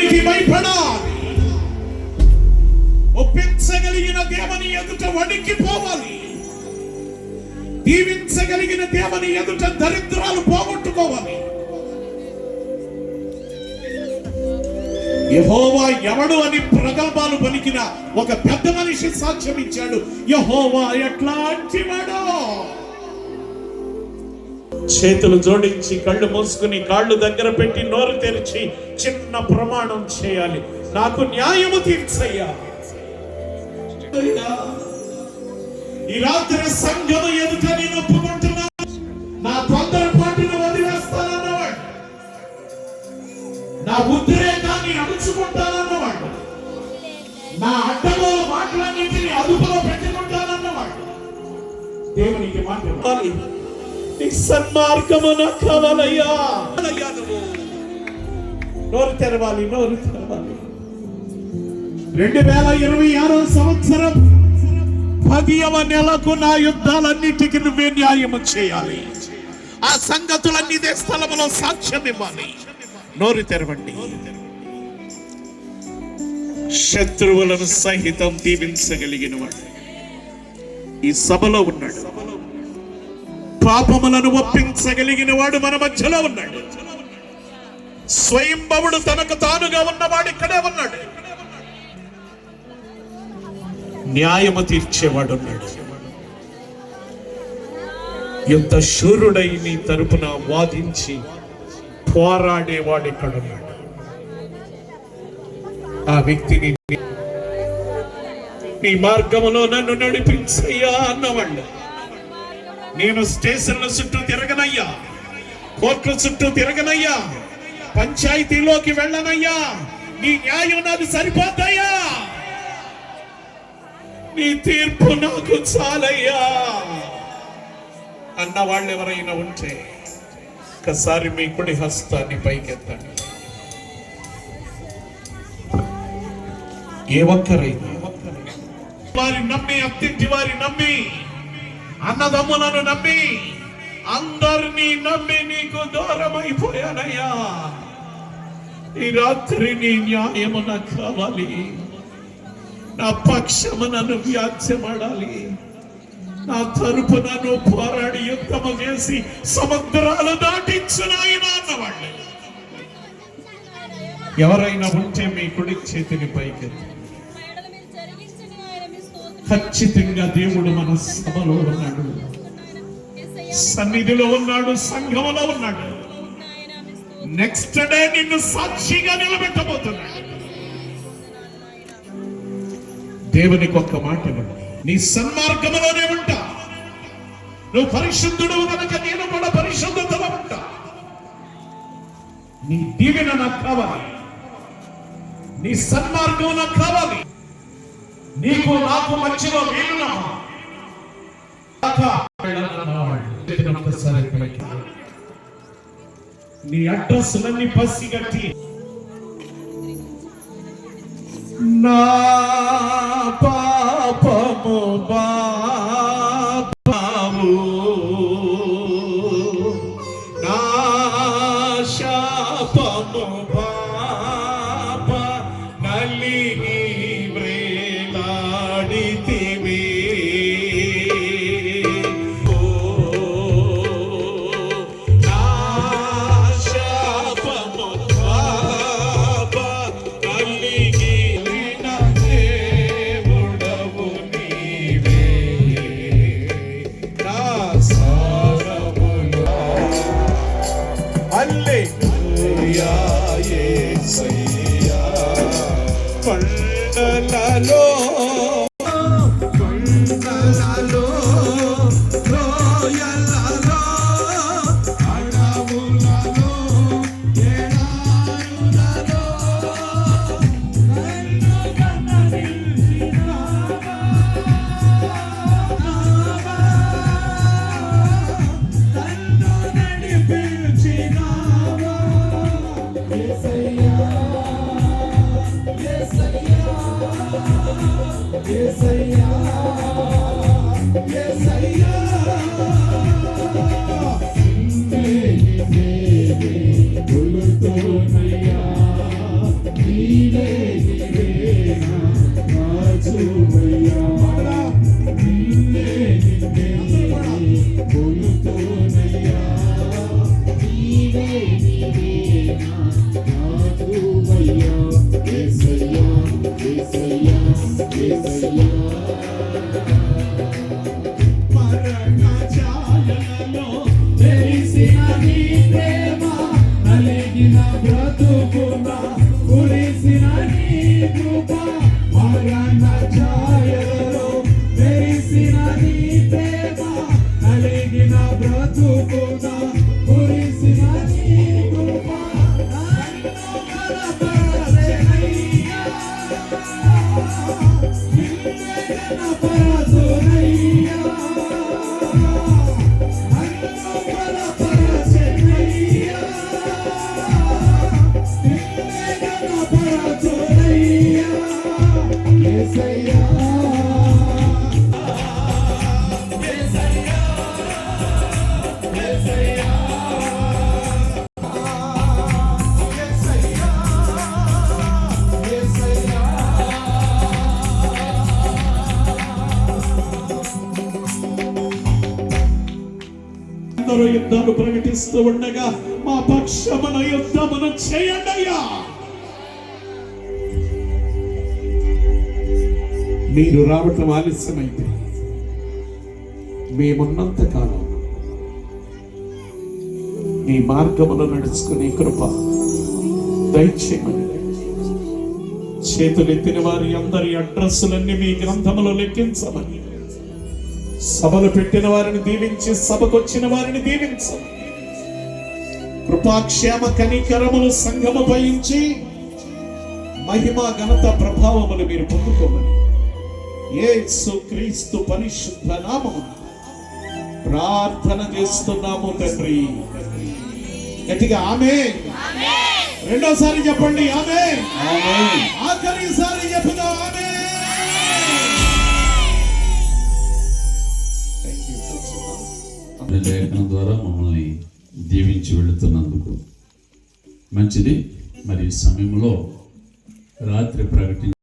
దేవునికి భయపడాలి. ఒప్పించగలిగిన దేవుని ఎదుట వణికిపోవాలి. దీవించగలిగిన దేవుని ఎదుట దరిద్రాలు పోగొట్టుకోవాలి. యెహోవా ఎవడు అని ప్రగల్భాలు పలికిన ఒక పెద్ద మనిషి సాక్ష్యం ఇచ్చాడు. యెహోవా ఎట్లాంటి వాడో. చేతులు జోడించి కళ్ళు మూసుకుని కాళ్ళు దగ్గర పెట్టి నోరు తెరిచి చిన్న ప్రమాణం చేయాలి. నాకు న్యాయము తీర్చయ్యా. ఈ రాత్రి సంఘము ఎదుట నేను ఒప్పుకుంటున్నా. నా తొందరపాటును వదిలేస్తానన్నవాడు, నా ఉద్రేకాన్ని అడుచుకుంటానన్నవాడు, నా అడ్డగో మాటలన్నింటినీ అదుపులో పెట్టుకుంటానన్నవాడు దేవునికి మాట ఇవ్వాలి. నీ సన్మార్గము నాకు కావాలయ్యా. నోరు తెరవాలి, నోరు తెరవాలి. 2026 సంవత్సరం 10వ నెలకు నా యుద్ధాలన్నిటికీ నువ్వే న్యాయము చేయాలి. ఆ సంగతులన్నీ ఇదే స్థలములో సాక్ష్యం ఇవ్వాలి. నోరు తెరవండి. శత్రువులను సహితం దీవించగలిగిన వాడు ఈ సభలో ఉన్నాడు. పాపములను ఒప్పించగలిగిన వాడు మన మధ్యలో ఉన్నాడు. స్వయంభవుడు తనకు తానుగా ఉన్నవాడు ఇక్కడే ఉన్నాడు. న్యాయము తీర్చేవాడు ఉన్నాడు. ఎంత శూరుడై నీ తరపున వాదించి పోరాడేవాడు ఇక్కడ ఉన్నాడు. ఆ వ్యక్తిని నీ మార్గములో నన్ను నడిపించయ్యా అన్నవాళ్ళు. నేను స్టేషన్ల చుట్టూ తిరగనయ్యా, కోర్టుల చుట్టూ తిరగనయ్యా, పంచాయతీలోకి వెళ్ళనయ్యా. నీ న్యాయం నాకు సరిపోతాయా, నీ తీర్పు నాకు చాలయ్యా అన్న వాళ్ళు ఎవరైనా ఉంటే ఒకసారి మీ కుడి హస్తాన్ని పైకెత్తండి. ఏ ఒక్కరైనా వారి నమ్మి, అత్తింటి వారి నమ్మి, అన్నదమ్ములను నమ్మి, అందరినీ నమ్మి నీకు దూరమైపోయానయ్యా. ఈ రాత్రి నీ న్యాయము నాకు కావాలి. నా పక్షము నన్ను వ్యాజ్యమాడాలి. నా తరపు నన్ను పోరాడి యుద్ధము చేసి సముద్రాలు దాటించు నాయనా అన్నవాళ్ళు ఎవరైనా ఉంటే మీ కుడి చేతిని పైకెత్తి. ఖచ్చితంగా దేవుడు మన సభలో ఉన్నాడు, సన్నిధిలో ఉన్నాడు, సంఘములో ఉన్నాడు. నెక్స్ట్ డే నిన్ను సాక్షిగా నిలబెట్టబోతున్నాడు. దేవునికి ఒక్క మాట ఇవ్వండి. నీ సన్మార్గములోనే ఉంటా. నువ్వు పరిశుద్ధుడు కనుక నేను కూడా పరిశుద్ధతలో ఉంటా. నీ దీవెన నాకు కావాలి, నీ సన్మార్గం నాకు కావాలి. నీకు నాకు మధ్యలో వీలునా నీ అడ్రస్లన్నీ పసిగట్టి నా పాపము బాపావు, నా శాపము బాప నలిగి వ్రేలాడితివి. నా శాపము బాప నలిగి కొండలలో లోయలలో అడవులలో ఎడారులలో నన్ను నడిపించినావా యేసయ్యా. యేసయ్యా, యేసయ్యా, కొలుతోనయ్యా నీ కురిసిన నీ కృప మరణ ఛాయలలో మెరిసిన నీ ప్రేమ కలిగిన బ్రతుకున కురిసిన నీ కృప నన్ను బలపరచెనయ్యా నిన్నే గణపరచునయ్యా నన్ను బలపరచెనయ్యా నిన్నే గణపరచునయ్యా యేసయ్యా అందరూ యుద్ధాలు ప్రకటిస్తూ ఉండగా మా పక్షమున యుద్ధమును చేయండి అయ్యా. మీరు రావటం ఆలస్యమైతే మేమున్నంత కాలం మీ మార్గములో నడుచుకునే కృప దయచేయమని చేతులెత్తిన వారి అందరి అడ్రస్సులన్నీ మీ గ్రంథములో లెక్కించమని, సభలు పెట్టిన వారిని దీవించి సభకొచ్చిన వారిని దీవించమని, కృపాక్షేమ కనికరములు సంఘము పయించి మహిమ ఘనత ప్రభావములు మీరు పొందుకోమని యేసు క్రీస్తు పరిశుద్ధ నామమున ప్రార్థన చేస్తున్నాము తండ్రి. గట్టిగా ఆమేన్. రెండోసారి చెప్పండి ఆమేన్. ఆఖరిసారి చెప్పుదాం ఆమేన్. లేఖనం ద్వారా మమ్మల్ని దీవించి వెళుతున్నందుకు మంచిది. మరి ఈ సమయంలో రాత్రి ప్రకటించి